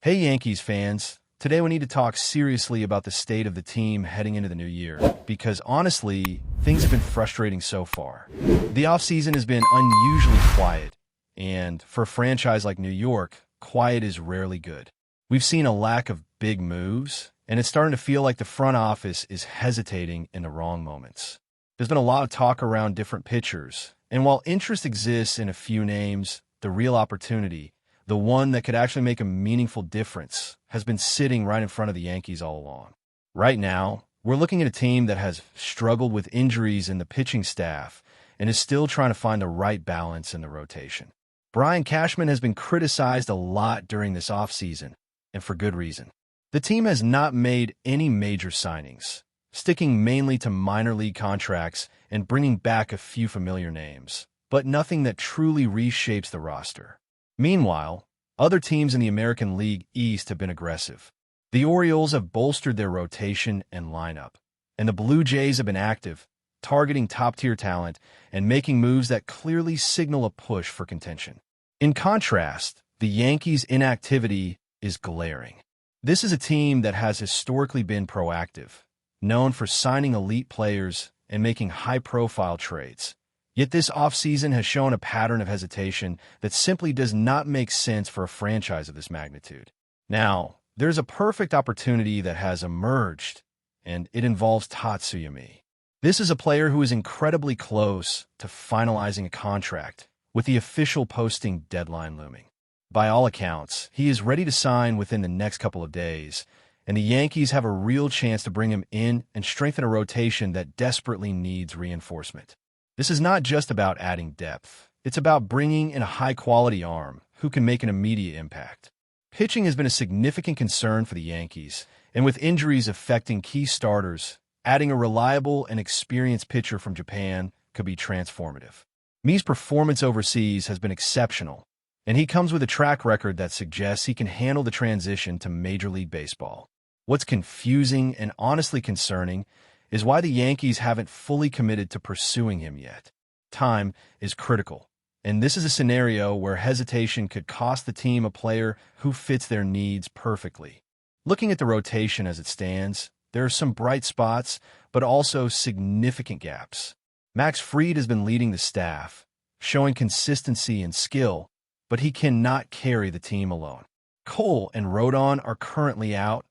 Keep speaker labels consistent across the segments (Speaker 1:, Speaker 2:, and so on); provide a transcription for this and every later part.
Speaker 1: Hey Yankees fans, today we need to talk seriously about the state of the team heading into the new year, because honestly, things have been frustrating so far. The offseason has been unusually quiet, and for a franchise like New York, quiet is rarely good. We've seen a lack of big moves, and it's starting to feel like the front office is hesitating in the wrong moments. There's been a lot of talk around different pitchers, and while interest exists in a few names, the real opportunity, the one that could actually make a meaningful difference, has been sitting right in front of the Yankees all along. Right now, we're looking at a team that has struggled with injuries in the pitching staff and is still trying to find the right balance in the rotation. Brian Cashman has been criticized a lot during this offseason, and for good reason. The team has not made any major signings, sticking mainly to minor league contracts and bringing back a few familiar names, but nothing that truly reshapes the roster. Meanwhile, other teams in the American League East have been aggressive. The Orioles have bolstered their rotation and lineup, and the Blue Jays have been active, targeting top-tier talent and making moves that clearly signal a push for contention. In contrast, the Yankees' inactivity is glaring. This is a team that has historically been proactive, known for signing elite players and making high-profile trades. Yet this offseason has shown a pattern of hesitation that simply does not make sense for a franchise of this magnitude. Now, there's a perfect opportunity that has emerged, and it involves Tatsuyami. This is a player who is incredibly close to finalizing a contract, with the official posting deadline looming. By all accounts, he is ready to sign within the next couple of days, and the Yankees have a real chance to bring him in and strengthen a rotation that desperately needs reinforcement. This is not just about adding depth. It's about bringing in a high-quality arm who can make an immediate impact. Pitching has been a significant concern for the Yankees, and with injuries affecting key starters, adding a reliable and experienced pitcher from Japan could be transformative. Mi's performance overseas has been exceptional, and he comes with a track record that suggests he can handle the transition to Major League Baseball. What's confusing and honestly concerning is why the Yankees haven't fully committed to pursuing him yet. Time is critical, and this is a scenario where hesitation could cost the team a player who fits their needs perfectly. Looking at the rotation as it stands, there are some bright spots, but also significant gaps. Max Fried has been leading the staff, showing consistency and skill, but he cannot carry the team alone. Cole and Rodon are currently out,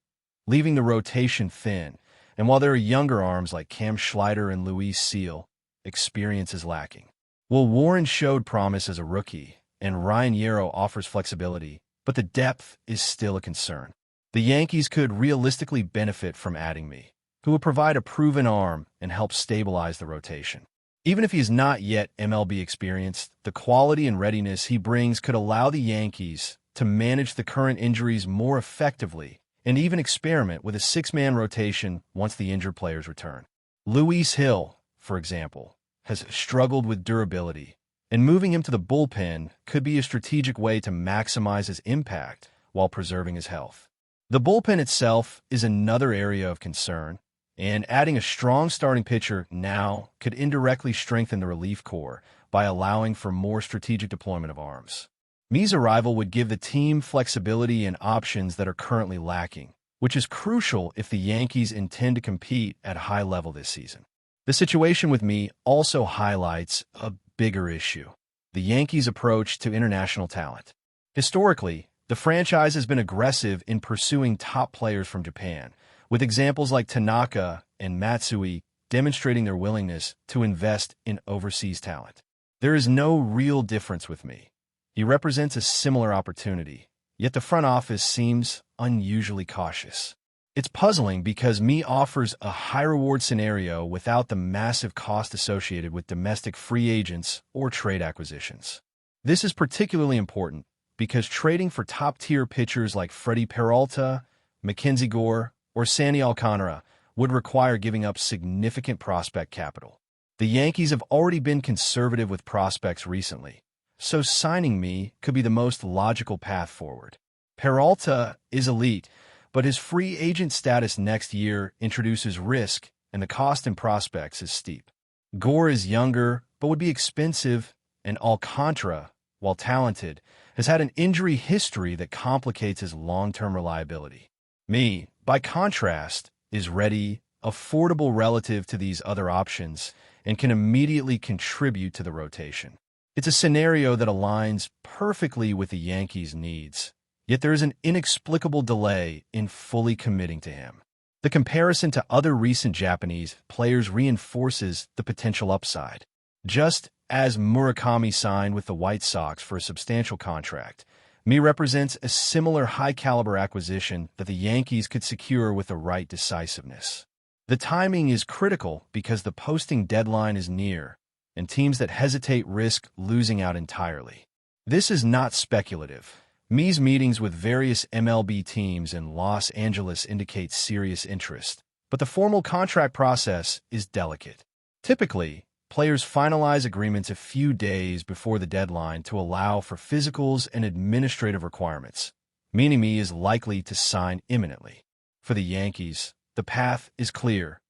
Speaker 1: leaving the rotation thin. And while there are younger arms like Cam Schleider and Luis Seal, experience is lacking. Well, Warren showed promise as a rookie, and Ryan Yero offers flexibility, but the depth is still a concern. The Yankees could realistically benefit from adding Mi, who would provide a proven arm and help stabilize the rotation. Even if he is not yet MLB experienced, the quality and readiness he brings could allow the Yankees to manage the current injuries more effectively and even experiment with a six-man rotation once the injured players return. Luis Hill, for example, has struggled with durability, and moving him to the bullpen could be a strategic way to maximize his impact while preserving his health. The bullpen itself is another area of concern, and adding a strong starting pitcher now could indirectly strengthen the relief corps by allowing for more strategic deployment of arms. Mi's arrival would give the team flexibility and options that are currently lacking, which is crucial if the Yankees intend to compete at a high level this season. The situation with Mi also highlights a bigger issue: the Yankees' approach to international talent. Historically, the franchise has been aggressive in pursuing top players from Japan, with examples like Tanaka and Matsui demonstrating their willingness to invest in overseas talent. There is no real difference with Mi. He represents a similar opportunity, yet the front office seems unusually cautious. It's puzzling because Mi offers a high-reward scenario without the massive cost associated with domestic free agents or trade acquisitions. This is particularly important because trading for top-tier pitchers like Freddie Peralta, Mackenzie Gore, or Sandy Alcantara would require giving up significant prospect capital. The Yankees have already been conservative with prospects recently, so signing Mi could be the most logical path forward. Peralta is elite, but his free agent status next year introduces risk, and the cost in prospects is steep. Gore is younger, but would be expensive, and Alcantara, while talented, has had an injury history that complicates his long-term reliability. Me, by contrast, is ready, affordable relative to these other options, and can immediately contribute to the rotation. It's a scenario that aligns perfectly with the Yankees' needs, yet there is an inexplicable delay in fully committing to him. The comparison to other recent Japanese players reinforces the potential upside. Just as Murakami signed with the White Sox for a substantial contract, Me represents a similar high-caliber acquisition that the Yankees could secure with the right decisiveness. The timing is critical because the posting deadline is near, and teams that hesitate risk losing out entirely. This is not speculative. Me's meetings with various MLB teams in Los Angeles indicate serious interest, but the formal contract process is delicate. Typically, players finalize agreements a few days before the deadline to allow for physicals and administrative requirements, meaning Me is likely to sign imminently. For the Yankees, the path is clear.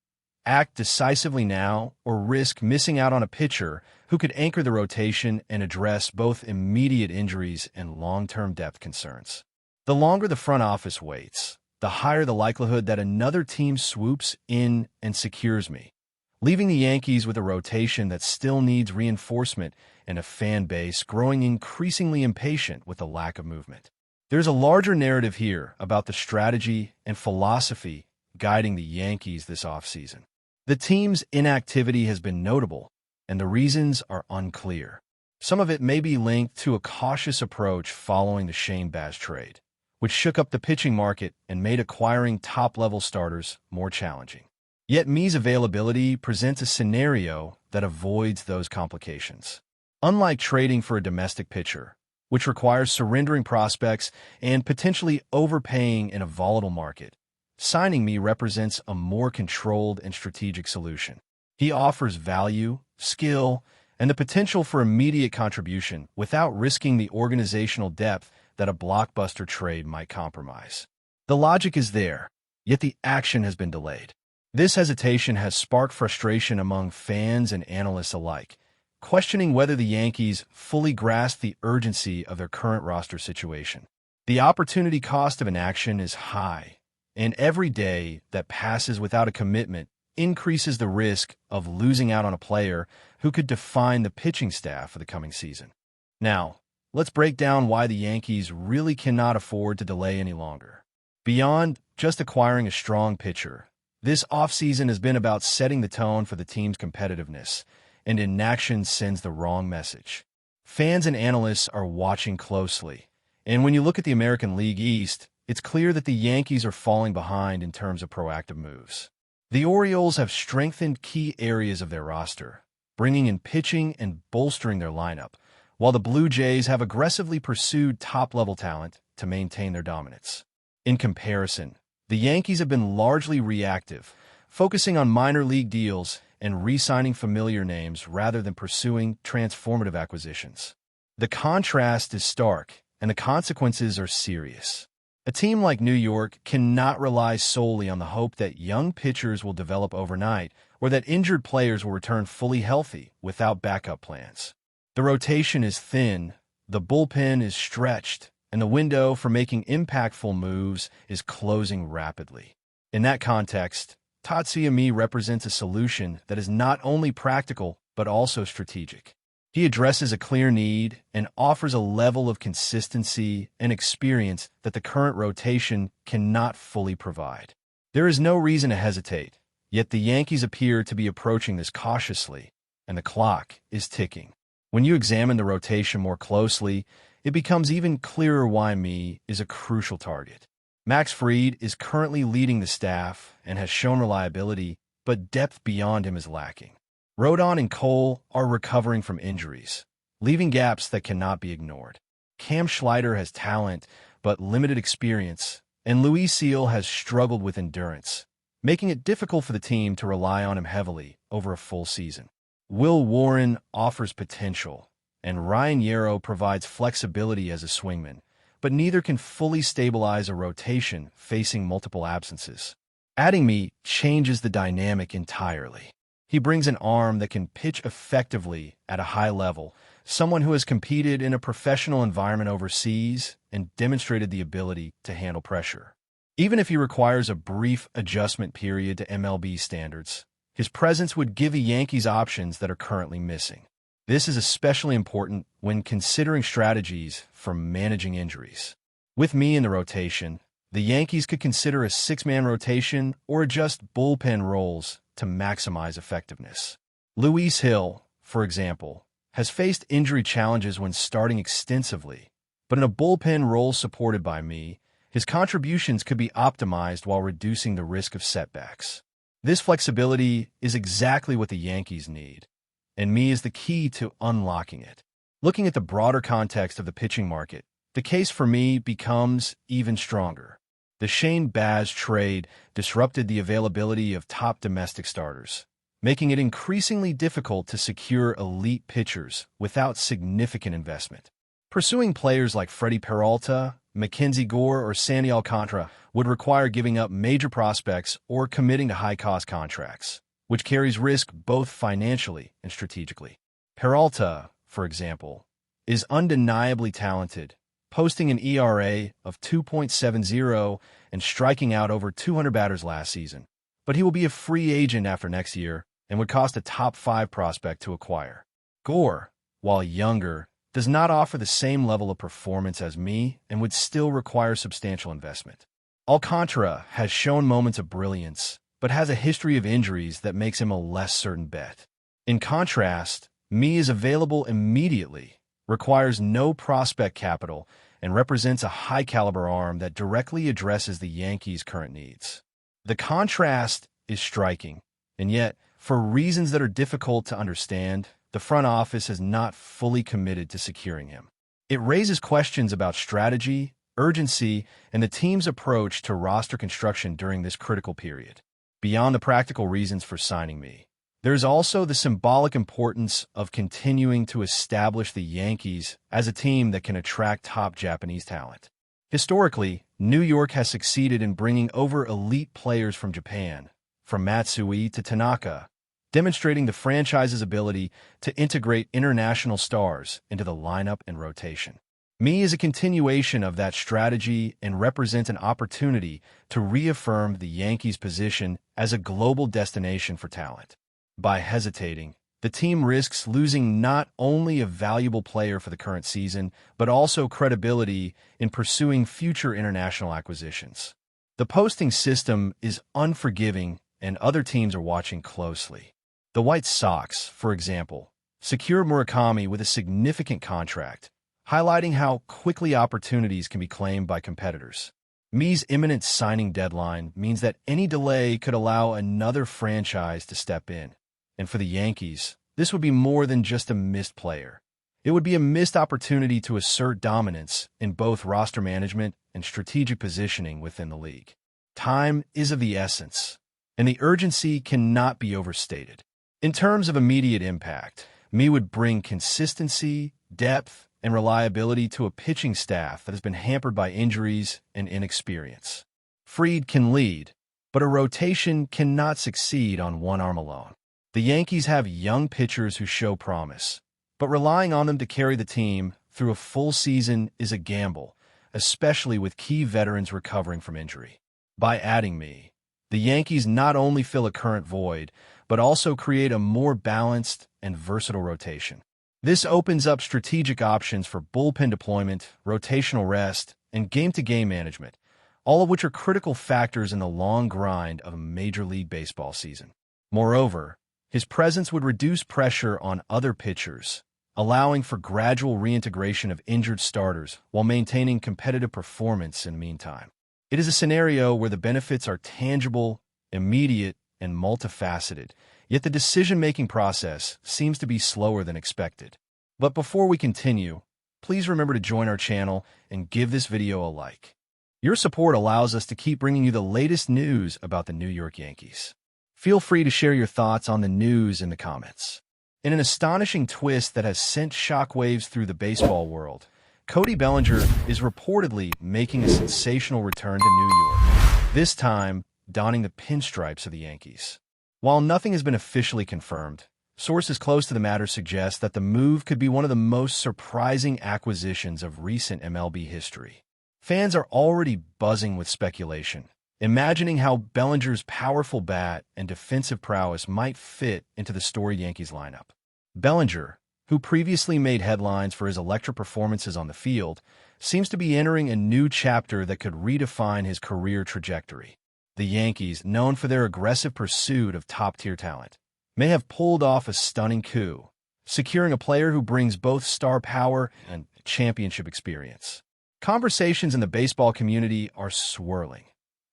Speaker 1: Act decisively now or risk missing out on a pitcher who could anchor the rotation and address both immediate injuries and long-term depth concerns. The longer the front office waits, the higher the likelihood that another team swoops in and secures Me, leaving the Yankees with a rotation that still needs reinforcement and a fan base growing increasingly impatient with the lack of movement. There's a larger narrative here about the strategy and philosophy guiding the Yankees this offseason. The team's inactivity has been notable, and the reasons are unclear. Some of it may be linked to a cautious approach following the Shane Baz trade, which shook up the pitching market and made acquiring top-level starters more challenging. Yet Me's availability presents a scenario that avoids those complications. Unlike trading for a domestic pitcher, which requires surrendering prospects and potentially overpaying in a volatile market, signing Me represents a more controlled and strategic solution. He offers value, skill, and the potential for immediate contribution without risking the organizational depth that a blockbuster trade might compromise. The logic is there, yet the action has been delayed. This hesitation has sparked frustration among fans and analysts alike, questioning whether the Yankees fully grasp the urgency of their current roster situation. The opportunity cost of inaction is high, and every day that passes without a commitment increases the risk of losing out on a player who could define the pitching staff for the coming season. Now, let's break down why the Yankees really cannot afford to delay any longer. Beyond just acquiring a strong pitcher, this offseason has been about setting the tone for the team's competitiveness, and inaction sends the wrong message. Fans and analysts are watching closely, and when you look at the American League East, it's clear that the Yankees are falling behind in terms of proactive moves. The Orioles have strengthened key areas of their roster, bringing in pitching and bolstering their lineup, while the Blue Jays have aggressively pursued top-level talent to maintain their dominance. In comparison, the Yankees have been largely reactive, focusing on minor league deals and re-signing familiar names rather than pursuing transformative acquisitions. The contrast is stark, and the consequences are serious. A team like New York cannot rely solely on the hope that young pitchers will develop overnight or that injured players will return fully healthy without backup plans. The rotation is thin, the bullpen is stretched, and the window for making impactful moves is closing rapidly. In that context, Tatsuya Me represents a solution that is not only practical but also strategic. He addresses a clear need and offers a level of consistency and experience that the current rotation cannot fully provide. There is no reason to hesitate, yet the Yankees appear to be approaching this cautiously, and the clock is ticking. When you examine the rotation more closely, it becomes even clearer why Me is a crucial target. Max Fried is currently leading the staff and has shown reliability, but depth beyond him is lacking. Rodon and Cole are recovering from injuries, leaving gaps that cannot be ignored. Cam Schleider has talent, but limited experience, and Luis Seal has struggled with endurance, making it difficult for the team to rely on him heavily over a full season. Will Warren offers potential, and Ryan Yarrow provides flexibility as a swingman, but neither can fully stabilize a rotation facing multiple absences. Adding Me changes the dynamic entirely. He brings an arm that can pitch effectively at a high level, someone who has competed in a professional environment overseas and demonstrated the ability to handle pressure. Even if he requires a brief adjustment period to MLB standards, his presence would give the Yankees options that are currently missing. This is especially important when considering strategies for managing injuries. With me in the rotation, the Yankees could consider a six-man rotation or adjust bullpen roles to maximize effectiveness. Luis Hill, for example, has faced injury challenges when starting extensively, but in a bullpen role supported by me, his contributions could be optimized while reducing the risk of setbacks. This flexibility is exactly what the Yankees need, and me is the key to unlocking it. Looking at the broader context of the pitching market, the case for me becomes even stronger. The Shane Baz trade disrupted the availability of top domestic starters, making it increasingly difficult to secure elite pitchers without significant investment. Pursuing players like Freddie Peralta, Mackenzie Gore, or Sandy Alcantara would require giving up major prospects or committing to high-cost contracts, which carries risk both financially and strategically. Peralta, for example, is undeniably talented, posting an ERA of 2.70 and striking out over 200 batters last season. But he will be a free agent after next year and would cost a top-5 prospect to acquire. Gore, while younger, does not offer the same level of performance as me and would still require substantial investment. Alcantara has shown moments of brilliance, but has a history of injuries that makes him a less certain bet. In contrast, me is available immediately, requires no prospect capital, and represents a high-caliber arm that directly addresses the Yankees' current needs. The contrast is striking, and yet, for reasons that are difficult to understand, the front office has not fully committed to securing him. It raises questions about strategy, urgency, and the team's approach to roster construction during this critical period. Beyond the practical reasons for signing me, there is also the symbolic importance of continuing to establish the Yankees as a team that can attract top Japanese talent. Historically, New York has succeeded in bringing over elite players from Japan, from Matsui to Tanaka, demonstrating the franchise's ability to integrate international stars into the lineup and rotation. Me is a continuation of that strategy and represents an opportunity to reaffirm the Yankees' position as a global destination for talent. By hesitating, the team risks losing not only a valuable player for the current season, but also credibility in pursuing future international acquisitions. The posting system is unforgiving, and other teams are watching closely. The White Sox, for example, secured Murakami with a significant contract, highlighting how quickly opportunities can be claimed by competitors. Me's imminent signing deadline means that any delay could allow another franchise to step in. And for the Yankees, this would be more than just a missed player. It would be a missed opportunity to assert dominance in both roster management and strategic positioning within the league. Time is of the essence, and the urgency cannot be overstated. In terms of immediate impact, Me would bring consistency, depth, and reliability to a pitching staff that has been hampered by injuries and inexperience. Fried can lead, but a rotation cannot succeed on one arm alone. The Yankees have young pitchers who show promise, but relying on them to carry the team through a full season is a gamble, especially with key veterans recovering from injury. By adding Me, the Yankees not only fill a current void, but also create a more balanced and versatile rotation. This opens up strategic options for bullpen deployment, rotational rest, and game-to-game management, all of which are critical factors in the long grind of a Major League Baseball season. Moreover, his presence would reduce pressure on other pitchers, allowing for gradual reintegration of injured starters while maintaining competitive performance in the meantime. It is a scenario where the benefits are tangible, immediate, and multifaceted, yet the decision-making process seems to be slower than expected. But before we continue, please remember to join our channel and give this video a like. Your support allows us to keep bringing you the latest news about the New York Yankees. Feel free to share your thoughts on the news in the comments. In an astonishing twist that has sent shockwaves through the baseball world, Cody Bellinger is reportedly making a sensational return to New York, this time donning the pinstripes of the Yankees. While nothing has been officially confirmed, Sources close to the matter suggest that the move could be one of the most surprising acquisitions of recent MLB history. Fans are already buzzing with speculation, imagining how Bellinger's powerful bat and defensive prowess might fit into the storied Yankees lineup. Bellinger, who previously made headlines for his electric performances on the field, seems to be entering a new chapter that could redefine his career trajectory. The Yankees, known for their aggressive pursuit of top-tier talent, may have pulled off a stunning coup, securing a player who brings both star power and championship experience. Conversations in the baseball community are swirling.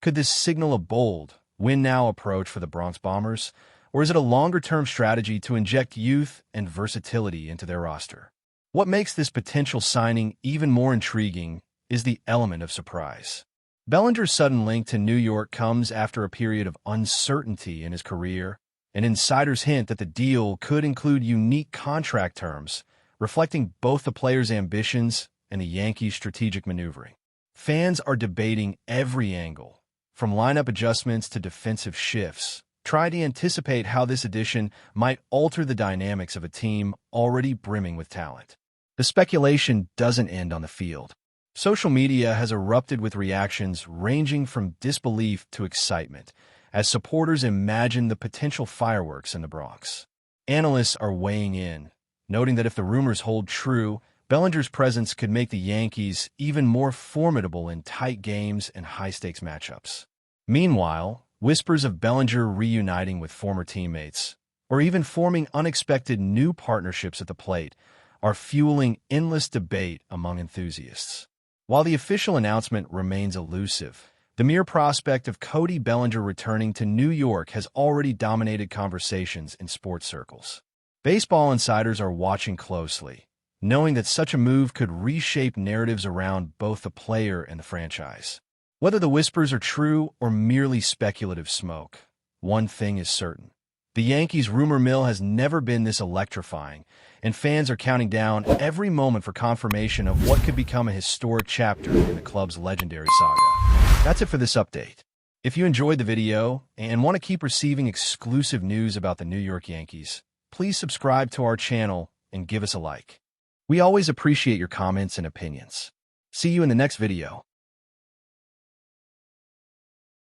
Speaker 1: Could this signal a bold, win-now approach for the Bronx Bombers, or is it a longer-term strategy to inject youth and versatility into their roster? What makes this potential signing even more intriguing is the element of surprise. Bellinger's sudden link to New York comes after a period of uncertainty in his career, and insiders hint that the deal could include unique contract terms, reflecting both the player's ambitions and the Yankees' strategic maneuvering. Fans are debating every angle, from lineup adjustments to defensive shifts, trying to anticipate how this addition might alter the dynamics of a team already brimming with talent. The speculation doesn't end on the field. Social media has erupted with reactions ranging from disbelief to excitement, as supporters imagine the potential fireworks in the Bronx. Analysts are weighing in, noting that if the rumors hold true, Bellinger's presence could make the Yankees even more formidable in tight games and high-stakes matchups. Meanwhile, whispers of Bellinger reuniting with former teammates, or even forming unexpected new partnerships at the plate, are fueling endless debate among enthusiasts. While the official announcement remains elusive, the mere prospect of Cody Bellinger returning to New York has already dominated conversations in sports circles. Baseball insiders are watching closely, knowing that such a move could reshape narratives around both the player and the franchise. Whether the whispers are true or merely speculative smoke, one thing is certain. The Yankees' rumor mill has never been this electrifying, and fans are counting down every moment for confirmation of what could become a historic chapter in the club's legendary saga. That's it for this update. If you enjoyed the video and want to keep receiving exclusive news about the New York Yankees, please subscribe to our channel and give us a like. We always appreciate your comments and opinions. See you in the next video.